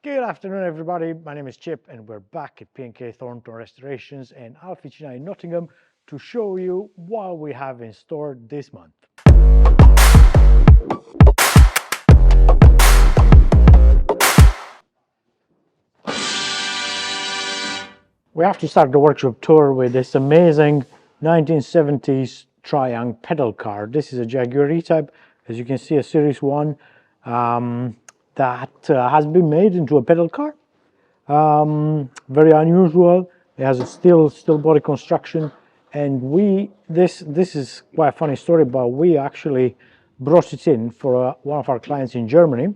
Good afternoon, everybody. My name is Chip, and we're back at P&K Thornton Restorations in Alfa in Nottingham to show you what we have in store this month. We have to start the workshop tour with this amazing 1970s Triumph pedal car. This is a Jaguar E-Type, as you can see, a Series 1 that has been made into a pedal car. Very unusual. It has a steel body construction, and this is quite a funny story, but we actually brought it in for one of our clients in Germany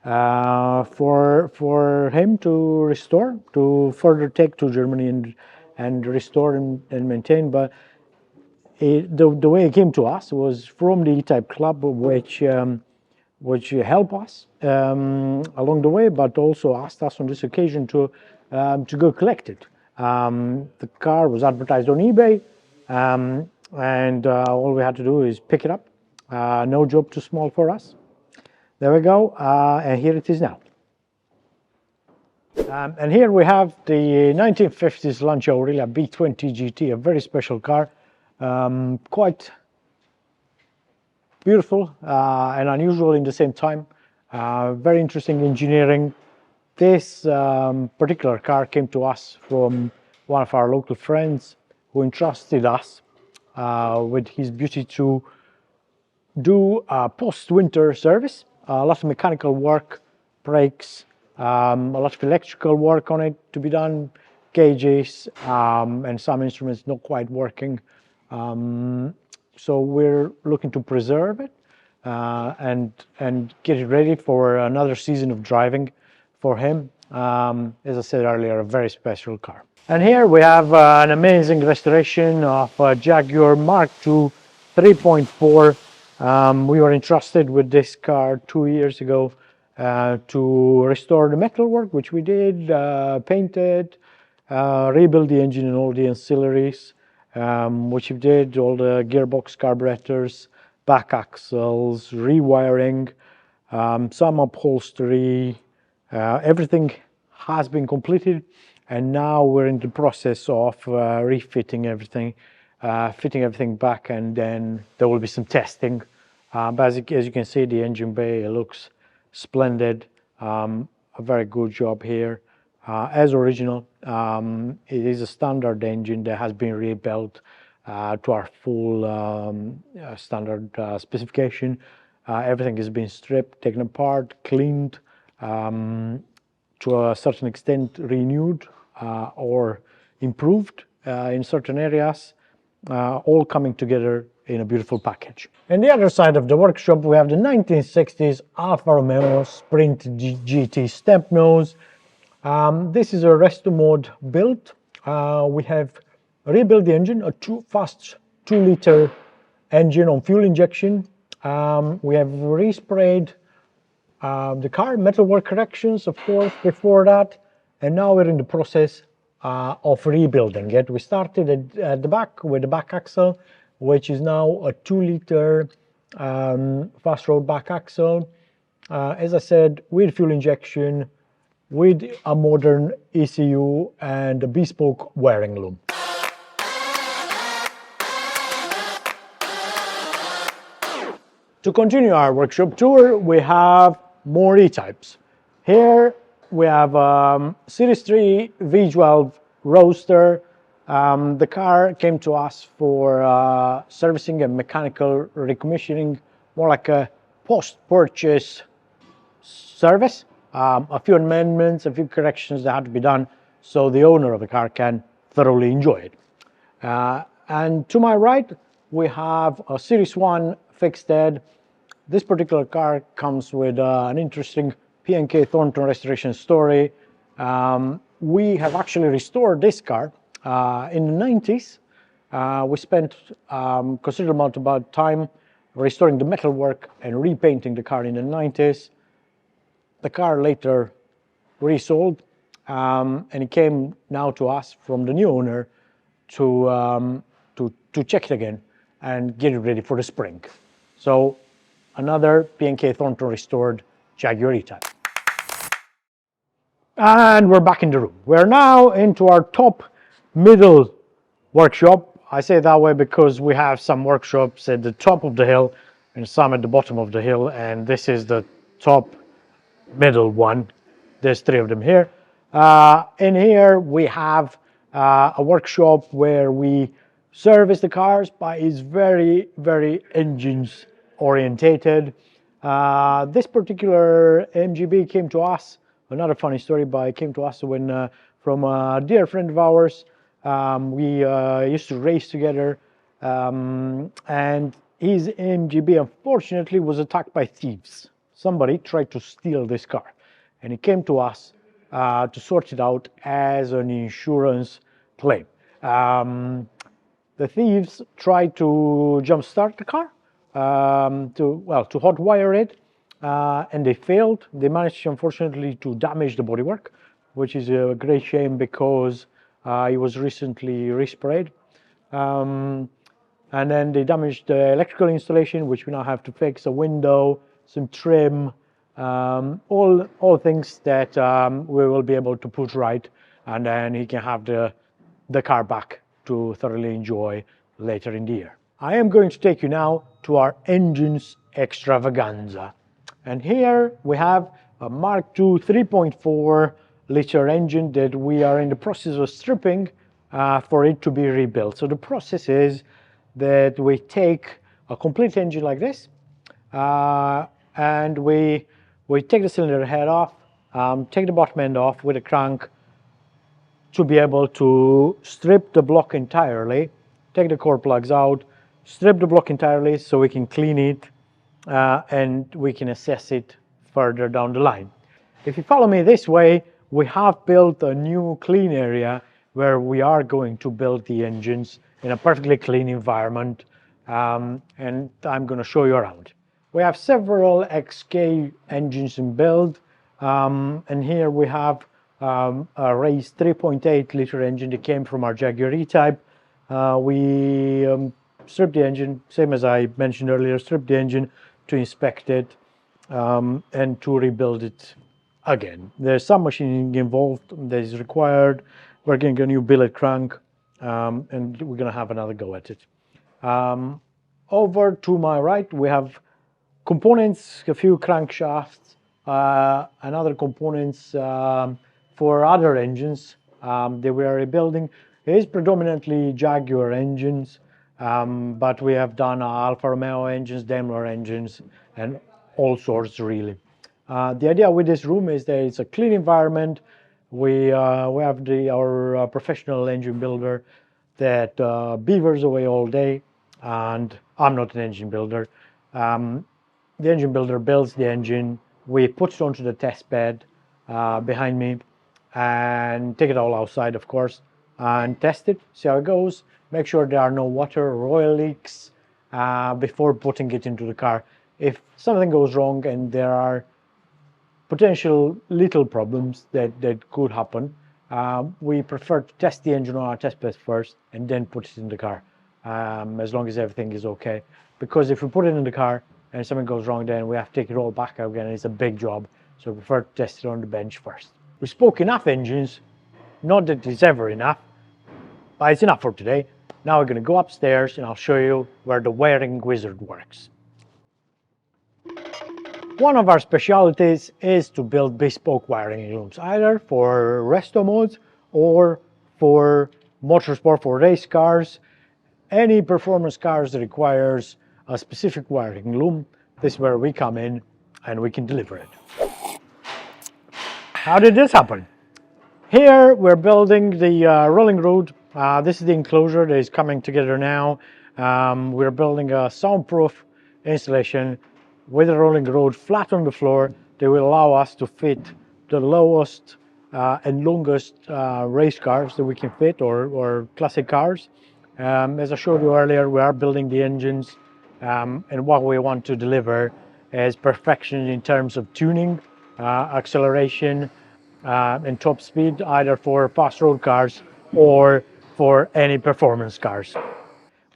for him to restore, to further take to Germany and restore and maintain. But the way it came to us was from the E-Type Club, which helped us along the way, but also asked us on this occasion to go collect it. The car was advertised on eBay, and all we had to do is pick it up. No job too small for us. There we go, and here it is now. And here we have the 1950s Lancia Aurelia B20 GT, a very special car, quite beautiful and unusual in the same time. Very interesting engineering. This particular car came to us from one of our local friends who entrusted us with his beauty to do a post-winter service. A lot of mechanical work, brakes, a lot of electrical work on it to be done, gauges, and some instruments not quite working. So we're looking to preserve it and get it ready for another season of driving for him. As I said earlier, a very special car. And here we have an amazing restoration of a Jaguar Mark II 3.4. We were entrusted with this car 2 years ago to restore the metalwork, which we did, paint it, rebuild the engine and all the ancillaries, which we did, all the gearbox, carburettors, back axles, rewiring, some upholstery. Everything has been completed, and now we're in the process of refitting everything, fitting everything back, and then there will be some testing. But as you can see, the engine bay looks splendid. A very good job here. As original, it is a standard engine that has been rebuilt to our full standard specification. Everything has been stripped, taken apart, cleaned, to a certain extent renewed or improved in certain areas, all coming together in a beautiful package. On the other side of the workshop, we have the 1960s Alfa Romeo Sprint GT stamp nose. This is a restomod build. We have rebuilt the engine, a fast 2-liter engine on fuel injection. We have resprayed the car, metalwork corrections, of course, before that, and now we're in the process of rebuilding it. We started at the back with the back axle, which is now a 2-liter fast road back axle. As I said, with fuel injection, with a modern ECU and a bespoke wiring loom. To continue our workshop tour, we have more E-Types. Here we have Series 3 V12 Roadster. The car came to us for servicing and mechanical recommissioning, more like a post-purchase service. A few amendments, a few corrections that had to be done so the owner of the car can thoroughly enjoy it. And to my right, we have a Series 1 fixed head. This particular car comes with an interesting P&K Thornton restoration story. We have actually restored this car in the 90s. We spent a considerable amount of time restoring the metalwork and repainting the car in the 90s. The car later resold, and it came now to us from the new owner to check it again and get it ready for the spring. So another P&K Thornton restored Jaguar E-Type. And we're back in the room. We're now into our top middle workshop. I say it that way because we have some workshops at the top of the hill and some at the bottom of the hill, and this is the top middle one. There's three of them here. In here we have a workshop where we service the cars, but it's very engines orientated. This particular MGB came to us, another funny story, but it came to us when from a dear friend of ours. We used to race together, and his MGB unfortunately was attacked by thieves. Somebody tried to steal this car, and he came to us to sort it out as an insurance claim. The thieves tried to jumpstart the car, to hotwire it, and they failed. They managed, unfortunately, to damage the bodywork, which is a great shame because it was recently resprayed. And then they damaged the electrical installation, which we now have to fix, a window, some trim, all things that we will be able to put right, and then he can have the car back to thoroughly enjoy later in the year. I am going to take you now to our engines extravaganza. And here we have a Mark II 3.4 liter engine that we are in the process of stripping for it to be rebuilt. So the process is that we take a complete engine like this, and we take the cylinder head off, take the bottom end off with a crank to be able to strip the block entirely, take the core plugs out, strip the block entirely so we can clean it, and we can assess it further down the line. If you follow me this way, we have built a new clean area where we are going to build the engines in a perfectly clean environment, and I'm going to show you around. We have several XK engines in build, and here we have a race 3.8 liter engine that came from our Jaguar E-Type. We stripped the engine, same as I mentioned earlier, stripped the engine to inspect it and to rebuild it again. There's some machining involved that is required. We're getting a new billet crank, and we're going to have another go at it. Over to my right, we have components, a few crankshafts, and other components for other engines that we are rebuilding. It is predominantly Jaguar engines, but we have done Alfa Romeo engines, Daimler engines, and all sorts really. The idea with this room is that it's a clean environment. We have our professional engine builder that beavers away all day, and I'm not an engine builder. The engine builder builds the engine. We put it onto the test bed behind me and take it all outside, of course, and test it, see how it goes, make sure there are no water or oil leaks before putting it into the car. If something goes wrong and there are potential little problems that could happen, we prefer to test the engine on our test bed first and then put it in the car, as long as everything is okay. Because if we put it in the car and something goes wrong, then we have to take it all back again, and it's a big job. So we prefer to test it on the bench first. We spoke enough engines, not that it's ever enough, but it's enough for today. Now we're going to go upstairs and I'll show you where the wiring wizard works. One of our specialties is to build bespoke wiring looms, either for resto modes or for motorsport, for race cars. Any performance cars that requires a specific wiring loom, this is where we come in and we can deliver it. How did this happen? Here we're building the rolling road. This is the enclosure that is coming together now. We're building a soundproof installation with a rolling road flat on the floor that will allow us to fit the lowest and longest race cars that we can fit, or classic cars. As I showed you earlier, we are building the engines, and what we want to deliver is perfection in terms of tuning, acceleration, and top speed, either for fast road cars or for any performance cars.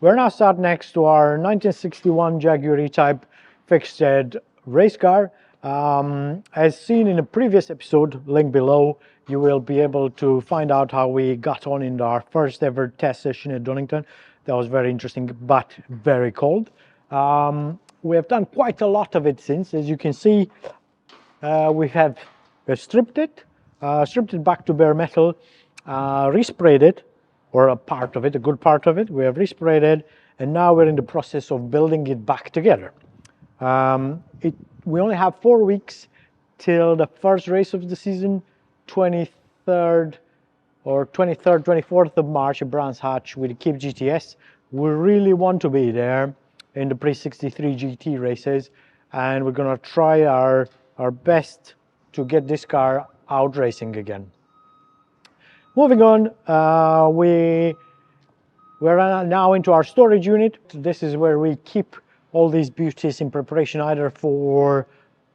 We're now sat next to our 1961 Jaguar E-Type fixed head race car. As seen in a previous episode, link below, you will be able to find out how we got on in our first ever test session at Donington. That was very interesting, but very cold. We have done quite a lot of it since. As you can see, we've stripped it back to bare metal, resprayed it, or a part of it, a good part of it. We have resprayed it, and now we're in the process of building it back together. We only have 4 weeks till the first race of the season, 23rd, 24th of March at Brands Hatch with the Keep GTS. We really want to be there in the pre-63 GT races, and we're going to try our best to get this car out racing again. Moving on, we're now into our storage unit. This is where we keep all these beauties in preparation either for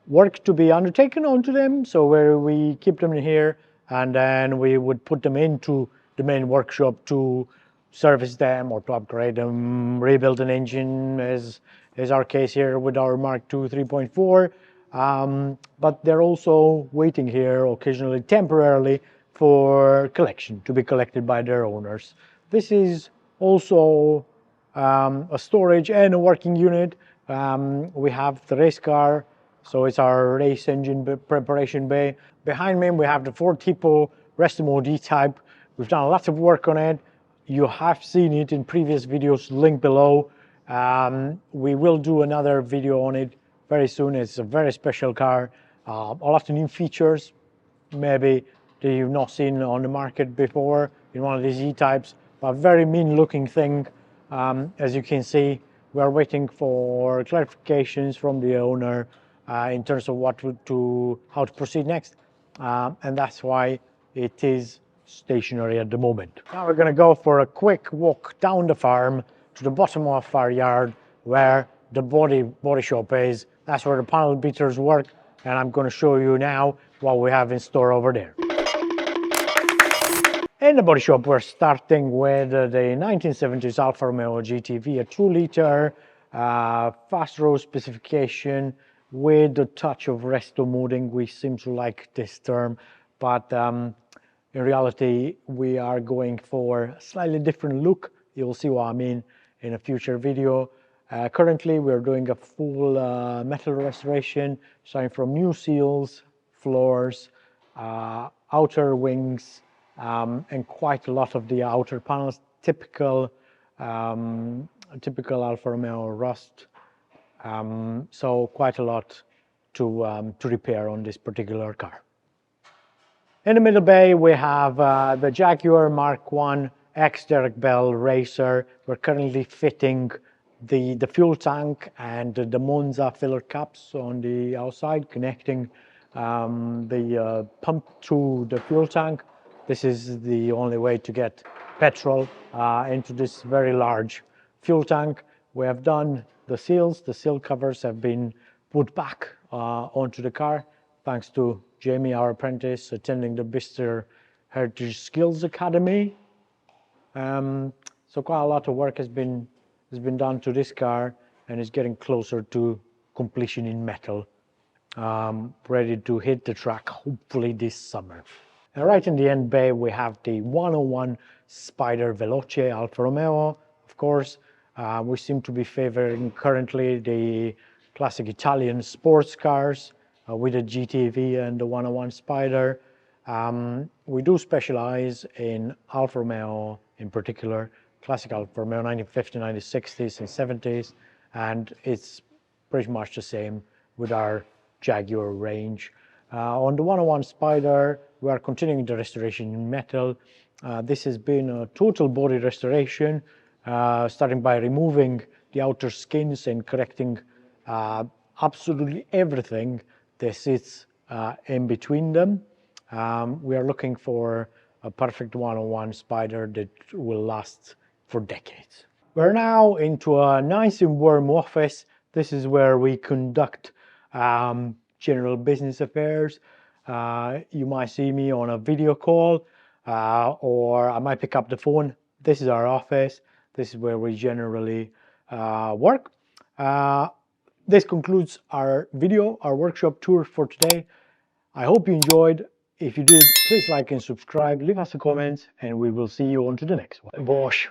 work to be undertaken onto them, so where we keep them in here, and then we would put them into the main workshop to service them or to upgrade them, rebuild an engine, as our case here with our Mark II 3.4. But they're also waiting here occasionally, temporarily, for collection, to be collected by their owners. This is also a storage and a working unit. We have the race car, so it's our race engine preparation bay. Behind me we have the Ford Tipo restomod E-Type. We've done a lot of work on it. You have seen it in previous videos, link below. We will do another video on it very soon. It's a very special car, a lot of new features maybe that you've not seen on the market before in one of these E-Types, but very mean looking thing. As you can see, we are waiting for clarifications from the owner in terms of how to proceed next, and that's why it is stationary at the moment. Now we're going to go for a quick walk down the farm to the bottom of our yard where the body shop is. That's where the panel beaters work, and I'm going to show you now what we have in store over there. In the body shop, we're starting with the 1970s Alfa Romeo GTV, a 2-liter fast road specification with a touch of restomoding. We seem to like this term, but in reality, we are going for a slightly different look. You'll see what I mean in a future video. Currently, we're doing a full metal restoration, starting from new seals, floors, outer wings, and quite a lot of the outer panels, typical Alfa Romeo rust. So quite a lot to repair on this particular car. In the middle bay, we have the Jaguar Mark I X Derek Bell Racer. We're currently fitting the fuel tank and the Monza filler caps on the outside, connecting the pump to the fuel tank. This is the only way to get petrol into this very large fuel tank. We have done the seals. The seal covers have been put back onto the car, thanks to Jamie, our apprentice, attending the Bicester Heritage Skills Academy. So quite a lot of work has been done to this car, and it's getting closer to completion in metal, ready to hit the track hopefully this summer. And right in the end bay, we have the 101 Spider Veloce Alfa Romeo. Of course, we seem to be favoring currently the classic Italian sports cars with the GTV and the 101 Spider. We do specialize in Alfa Romeo in particular, classic Alfa Romeo 1950s, 1960s and 70s, and it's pretty much the same with our Jaguar range. On the 101 Spider, we are continuing the restoration in metal. This has been a total body restoration, starting by removing the outer skins and correcting absolutely everything that sits in between them. We are looking for a perfect 101 Spider that will last for decades. We're now into a nice and warm office. This is where we conduct general business affairs. You might see me on a video call, or I might pick up the phone. This is our office. This is where we generally work. this concludes our video, our workshop tour for today. I hope you enjoyed. If you did, please like and subscribe, leave us a comment, and we will see you on to the next one. Bosh.